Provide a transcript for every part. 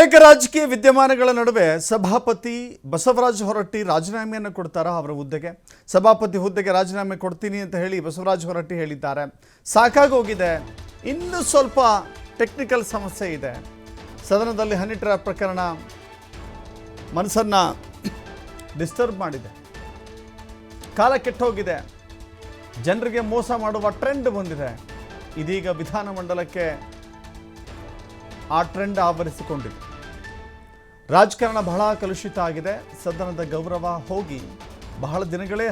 ಅನೇಕ ರಾಜಕೀಯ ವಿದ್ಯಮಾನಗಳ ನಡುವೆ ಸಭಾಪತಿ ಬಸವರಾಜ ಹೊರಟ್ಟಿ ರಾಜೀನಾಮೆಯನ್ನು ಕೊಡ್ತಾರಾ ಅವರ ಹುದ್ದೆಗೆ. ಸಭಾಪತಿ ಹುದ್ದೆಗೆ ರಾಜೀನಾಮೆ ಕೊಡ್ತೀನಿ ಅಂತ ಹೇಳಿ ಬಸವರಾಜ ಹೊರಟ್ಟಿ ಹೇಳಿದ್ದಾರೆ. ಸಾಕಾಗೋಗಿದೆ, ಇನ್ನೂ ಸ್ವಲ್ಪ ಟೆಕ್ನಿಕಲ್ ಸಮಸ್ಯೆ ಇದೆ. ಸದನದಲ್ಲಿ ಹನಿ ಟ್ರ್ಯಾಪ್ ಪ್ರಕರಣ ಮನಸ್ಸನ್ನು ಡಿಸ್ಟರ್ಬ್ ಮಾಡಿದೆ. ಕಾಲ ಕೆಟ್ಟೋಗಿದೆ, ಜನರಿಗೆ ಮೋಸ ಮಾಡುವ ಟ್ರೆಂಡ್ ಬಂದಿದೆ. ಇದೀಗ ವಿಧಾನಮಂಡಲಕ್ಕೆ ಆ ಟ್ರೆಂಡ್ ಆವರಿಸಿಕೊಂಡಿದೆ. ರಾಜಕಾರಣ ಬಹಳ ಕಲುಷಿತ ಆಗಿದೆ. ಸದನದ ಗೌರವ ಹೋಗಿ ಬಹಳ ದಿನಗಳೇ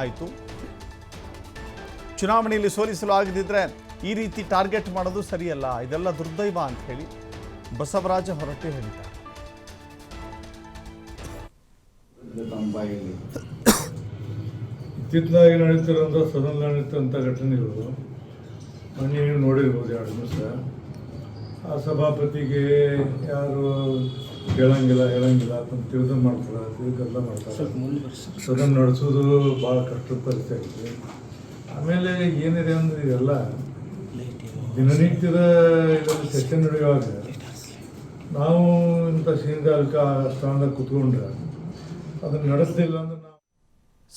ಆಯಿತು. ಚುನಾವಣೆಯಲ್ಲಿ ಸೋಲಿಸಲು ಆಗದಿದ್ದರೆ ಈ ರೀತಿ ಟಾರ್ಗೆಟ್ ಮಾಡೋದು ಸರಿಯಲ್ಲ, ಇದೆಲ್ಲ ದುರ್ದೈವ ಅಂತ ಹೇಳಿ ಬಸವರಾಜ ಹೊರಟ್ಟಿ ಹೇಳಿದ್ದಾರೆ. ಇತ್ತಿತ್ತಲಾಗಿ ನಡೀತಿರೋಂಥ ಸದನದಲ್ಲಿ ನಡೀತಿರೋಂಥ ಘಟನೆಗಳು ನೀವು ನೋಡಿರ್ಬೋದು. 2 ನಿಮಿಷ ಆ ಸಭಾಪತಿಗೆ ಯಾರು ಹೇಳಂಗಿಲ್ಲ ಅಂತ ತಿಳಿದು ಮಾಡ್ತಾರೆ, ತಿಳ್ಕಲ್ಲ ಮಾಡ್ತಾರೆ. ಸದನ ನಡೆಸೋದು ಭಾಳ ಕಷ್ಟದ ಪರಿಸ್ಥಿತಿ ಆಗಿದೆ. ಆಮೇಲೆ ಏನಿದೆ ಅಂದರೆ ಇದೆಲ್ಲ ದಿನನಿತ್ಯದ ಇದರಲ್ಲಿ ಸೆಷನ್ ನಡೆಯುವಾಗ ನಾವು ಇಂಥ ಸೀನಿಗಾರಿಕ ಸ್ಥಾನದಾಗ ಕೂತ್ಕೊಂಡ್ರೆ ಅದನ್ನು ನಡೆಸಲಿಲ್ಲ ಅಂದ್ರೆ ನಾವು.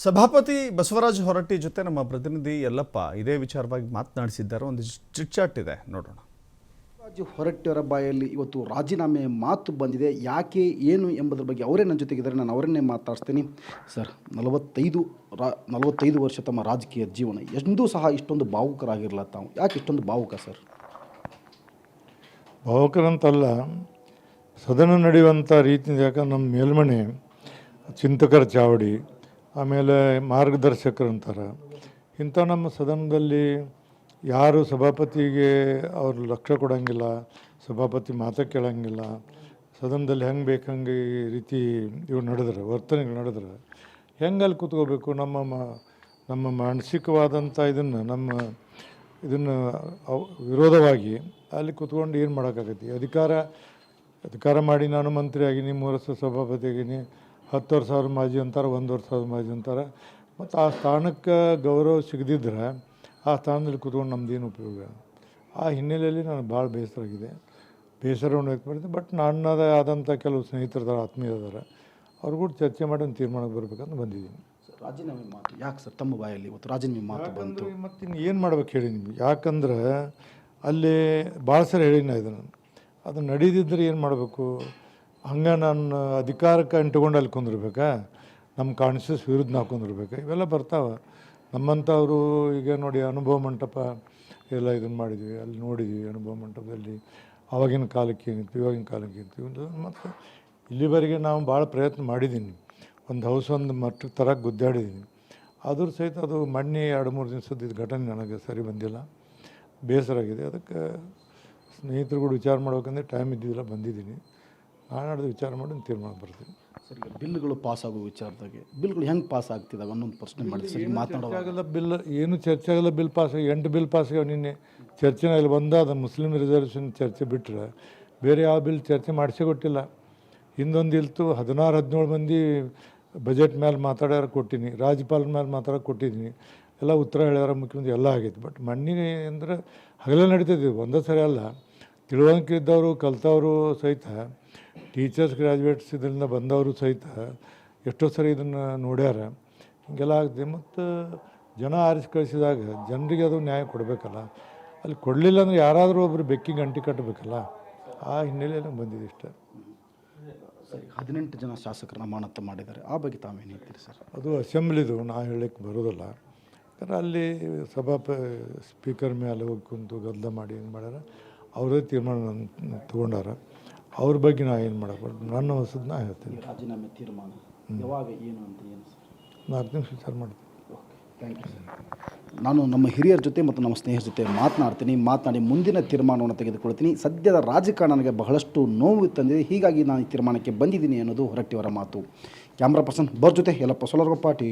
ಸಭಾಪತಿ ಬಸವರಾಜ ಹೊರಟ್ಟಿ ಜೊತೆ ನಮ್ಮ ಪ್ರತಿನಿಧಿ ಯಲ್ಲಪ್ಪ ಇದೇ ವಿಚಾರವಾಗಿ ಮಾತನಾಡಿಸಿದ್ದಾರೆ. ಒಂದು ಚಿಟ್ಚಾಟ್ ಇದೆ, ನೋಡೋಣ. ಹೊರಟ್ಟಿಯವರ ಬಾಯಲ್ಲಿ ಇವತ್ತು ರಾಜೀನಾಮೆ ಮಾತು ಬಂದಿದೆ. ಯಾಕೆ ಏನು ಎಂಬುದರ ಬಗ್ಗೆ ಅವರೇ ನನ್ನ ಜೊತೆಗಿದ್ದಾರೆ, ನಾನು ಅವರನ್ನೇ ಮಾತಾಡ್ತೀನಿ. ಸರ್, 45 ವರ್ಷ ತಮ್ಮ ರಾಜಕೀಯ ಜೀವನ, ಎಂದೂ ಸಹ ಇಷ್ಟೊಂದು ಭಾವುಕರಾಗಿರಲ್ಲ ತಾವು. ಯಾಕೆ ಇಷ್ಟೊಂದು ಭಾವುಕ ಸರ್? ಭಾವುಕರಂತಲ್ಲ, ಸದನ ನಡೆಯುವಂಥ ರೀತಿ. ಯಾಕಂದ್ರೆ ನಮ್ಮ ಮೇಲ್ಮನೆ ಚಿಂತಕರ ಚಾವಡಿ, ಆಮೇಲೆ ಮಾರ್ಗದರ್ಶಕರು ಅಂತಾರೆ. ಇಂಥ ನಮ್ಮ ಸದನದಲ್ಲಿ ಯಾರು ಸಭಾಪತಿಗೆ ಅವ್ರು ಲಕ್ಷ್ಯ ಕೊಡೋಂಗಿಲ್ಲ, ಸಭಾಪತಿ ಮಾತು ಕೇಳೋಂಗಿಲ್ಲ. ಸದನದಲ್ಲಿ ಹೆಂಗೆ ಬೇಕು ಹಂಗೆ ಈ ರೀತಿ ಇವು ನಡೆದ್ರೆ, ವರ್ತನೆಗಳು ನಡೆದ್ರೆ ಹೆಂಗೆ ಅಲ್ಲಿ ಕೂತ್ಕೋಬೇಕು? ನಮ್ಮ ಮಾನಸಿಕವಾದಂಥ ಇದನ್ನು ವಿರೋಧವಾಗಿ ಅಲ್ಲಿ ಕೂತ್ಕೊಂಡು ಏನು ಮಾಡೋಕ್ಕಾಗತ್ತೆ? ಅಧಿಕಾರ ಮಾಡಿ ನಾನು ಮಂತ್ರಿ ಆಗೀನಿ, 3 ವರ್ಷ ಸಭಾಪತಿ ಆಗೀನಿ, 10 ವರ್ಷ ಅವ್ರ ಮಾಜಿ ಅಂತಾರೆ, 1 ವರ್ಷ ಅವ್ರ ಮಾಜಿ ಅಂತಾರೆ. ಮತ್ತು ಆ ಸ್ಥಾನಕ್ಕೆ ಗೌರವ ಸಿಗದಿದ್ರೆ ಆ ಸ್ಥಾನದಲ್ಲಿ ಕೂತ್ಕೊಂಡು ನಮ್ಮದೇನು ಉಪಯೋಗ? ಆ ಹಿನ್ನೆಲೆಯಲ್ಲಿ ನಾನು ಭಾಳ ಬೇಸರವನ್ನು ವ್ಯಕ್ತ ಮಾಡಿದ್ದೆ. ಬಟ್ ನನ್ನದೇ ಆದಂಥ ಕೆಲವು ಸ್ನೇಹಿತರದಾರ, ಆತ್ಮೀಯರಾದಾರ, ಅವ್ರು ಕೂಡ ಚರ್ಚೆ ಮಾಡಿ ಒಂದು ತೀರ್ಮಾನಕ್ಕೆ ಬರಬೇಕಂತ ಬಂದಿದ್ದೀನಿ. ರಾಜೀನಾಮೆ ಮಾತು ಯಾಕೆ ಸರ್ ತಮ್ಮ ಬಾಯಲ್ಲಿ ಇವತ್ತು ರಾಜೀನಾಮೆ ಮಾತು ಬಂತು? ಮತ್ತು ಇನ್ನು ಏನು ಮಾಡ್ಬೇಕು ಹೇಳಿ ನಿಮ್ಗೆ? ಯಾಕಂದ್ರೆ ಅಲ್ಲಿ ಭಾಳ ಸರಿ ಹೇಳಿನ ಇದನ್ನು, ಅದು ನಡೀದಿದ್ರೆ ಏನು ಮಾಡಬೇಕು? ಹಂಗೆ ನಾನು ಅಧಿಕಾರಕ್ಕೆ ಅಂಟುಕೊಂಡು ಅಲ್ಲಿ ಕುಂದಿರ್ಬೇಕಾ? ನಮ್ಮ ಕಾನ್ಷಿಯಸ್ ವಿರುದ್ಧ ನಾವು ಕುಂದಿರ್ಬೇಕಾ? ಇವೆಲ್ಲ ಬರ್ತಾವೆ. ನಮ್ಮಂಥವರು ಈಗ ನೋಡಿ, ಅನುಭವ ಮಂಟಪ ಎಲ್ಲ ಇದನ್ನು ಮಾಡಿದ್ವಿ, ಅಲ್ಲಿ ನೋಡಿದ್ವಿ. ಅನುಭವ ಮಂಟಪದಲ್ಲಿ ಆವಾಗಿನ ಕಾಲಕ್ಕೆ ಏನಿತ್ತು, ಇವಾಗಿನ ಕಾಲಕ್ಕೆ ಏನಿತ್ತು. ಮತ್ತು ಇಲ್ಲಿವರೆಗೆ ನಾವು ಭಾಳ ಪ್ರಯತ್ನ ಮಾಡಿದ್ದೀನಿ. ಒಂದು ಹೌಸ್ ಒಂದು ಮಟ್ಟಕ್ಕೆ ತರಕ್ಕೆ ಗುದ್ದಾಡಿದ್ದೀನಿ. ಆದರೂ ಸಹಿತ ಅದು ಮೊನ್ನೆ 2-3 ದಿವಸದ ಘಟನೆ ನನಗೆ ಸರಿ ಬಂದಿಲ್ಲ, ಬೇಸರ ಆಗಿದೆ. ಅದಕ್ಕೆ ಸ್ನೇಹಿತರುಗಳು ವಿಚಾರ ಮಾಡ್ಬೇಕಂದ್ರೆ ಟೈಮ್ ಇದ್ದಿದ್ದಿಲ್ಲ, ಬಂದಿದ್ದೀನಿ. ನಾಳೆ ವಿಚಾರ ಮಾಡಿ ತೀರ್ಮಾನ ಬರ್ತೀನಿ. ಸರ್, ಈಗ ಬಿಲ್ಗಳು ಪಾಸ್ ಆಗೋ ವಿಚಾರದಾಗೆ ಬಿಲ್ಗಳು ಹೆಂಗೆ ಪಾಸ್ ಆಗ್ತಿದ್ದಾವೆ ಅನ್ನೊಂದು ಪ್ರಶ್ನೆ ಮಾಡಿ ಸರ್. ಮಾತನಾಡೋಲ್ಲ ಬಿಲ್, ಏನು ಚರ್ಚೆ ಆಗಲ್ಲ. ಬಿಲ್ ಪಾಸ್ ಆಗಿ 8 ಬಿಲ್ ಪಾಸ್ ಆಗ್ಯಾವ. ನಿನ್ನೆ ಚರ್ಚೆನ ಇಲ್ಲಿ ಬಂದಾದ ಮುಸ್ಲಿಂ ರಿಸರ್ವೇಷನ್ ಚರ್ಚೆ ಬಿಟ್ಟರೆ ಬೇರೆ ಯಾವ ಬಿಲ್ ಚರ್ಚೆ ಮಾಡಿಸೇ ಕೊಟ್ಟಿಲ್ಲ. ಹಿಂದೊಂದು ಇಲ್ತು 16-17 ಮಂದಿ ಬಜೆಟ್ ಮೇಲೆ ಮಾತಾಡ್ಯಾರ ಕೊಟ್ಟಿನಿ, ರಾಜ್ಯಪಾಲರ ಮೇಲೆ ಮಾತಾಡೋಕೆ ಕೊಟ್ಟಿದ್ದೀನಿ, ಎಲ್ಲ ಉತ್ತರ ಹೇಳ್ಯಾರ, ಮುಖ್ಯಮಂತ್ರಿ ಎಲ್ಲ ಆಗೈತಿ. ಬಟ್ ಮಣ್ಣಿಗೆ ಅಂದರೆ ಹಗಲೇ ನಡೀತೈತಿ, ಒಂದೇ ಸರಿ ಅಲ್ಲ. ತಿಳುವಳಿಕೆ ಇದ್ದವರು, ಕಲ್ತವರು ಸಹಿತ, ಟೀಚರ್ಸ್ ಗ್ರ್ಯಾಜುಯೇಟ್ಸ್ ಇದರಿಂದ ಬಂದವರು ಸಹಿತ ಎಷ್ಟೋ ಸರಿ ಇದನ್ನು ನೋಡ್ಯಾರ. ಹಿಂಗೆಲ್ಲ ಆಗ್ತದೆ. ಮತ್ತು ಜನ ಆರಿಸಿ ಕಳಿಸಿದಾಗ ಜನರಿಗೆ ಅದು ನ್ಯಾಯ ಕೊಡಬೇಕಲ್ಲ. ಅಲ್ಲಿ ಕೊಡಲಿಲ್ಲ ಅಂದರೆ ಯಾರಾದರೂ ಒಬ್ಬರು ಬೆಕ್ಕಿಗೆ ಅಂಟಿ ಕಟ್ಟಬೇಕಲ್ಲ. ಆ ಹಿನ್ನೆಲೆಯಲ್ಲಿ ಬಂದಿದೆ ಇಷ್ಟ. ಸರಿ, 18 ಜನ ಶಾಸಕರನ್ನ ಅಮಾನತು ಮಾಡಿದ್ದಾರೆ, ಆ ಬಗ್ಗೆ ತಾವೇನು ಹೇಳ್ತೀರಿ ಸರ್? ಅದು ಅಸೆಂಬ್ಲಿದು, ನಾ ಹೇಳಕ್ಕೆ ಬರೋದಿಲ್ಲ. ಯಾಕಂದ್ರೆ ಅಲ್ಲಿ ಸ್ಪೀಕರ್ ಮೇಲೆ ಹೋಗಿ ಕುಂತು ಗದ್ದಲ ಮಾಡಿ ಏನು ಮಾಡ್ಯಾರ, ಅವರೇ ತೀರ್ಮಾನ ತೊಗೊಂಡಾರ. ಅವ್ರ ಬಗ್ಗೆ ನಾ ಏನು ಮಾಡಬಾರ್ದು, ನನ್ನ ಹೊಸದನ್ನ ಹೇಳ್ತೀನಿ. ರಾಜೀನಾಮೆ ತೀರ್ಮಾನ ಯಾವಾಗ ಏನು ಅಂತ ಏನು ಸರ್? 4 ನಿಮಿಷ ವಿಚಾರ ಮಾಡ್ತೀನಿ. Thank you sir. ನಾನು ನಮ್ಮ ಹಿರಿಯರ ಜೊತೆ ಮತ್ತು ನಮ್ಮ ಸ್ನೇಹಿತರ ಜೊತೆ ಮಾತನಾಡಿ ಮುಂದಿನ ತೀರ್ಮಾನವನ್ನು ತೆಗೆದುಕೊಳ್ತೀನಿ. ಸದ್ಯದ ರಾಜಕಾರಣ ನನಗೆ ಬಹಳಷ್ಟು ನೋವು ತಂದಿದೆ, ಹೀಗಾಗಿ ನಾನು ಈ ತೀರ್ಮಾನಕ್ಕೆ ಬಂದಿದ್ದೀನಿ ಅನ್ನೋದು ಹೊರಟ್ಟಿಯವರ ಮಾತು. ಕ್ಯಾಮ್ರಾ ಪರ್ಸನ್ ಬರ್ ಜೊತೆ ಯಲ್ಲಪ್ಪ ಸೊಲರಗೊಪ್ಪ, ಟಿ.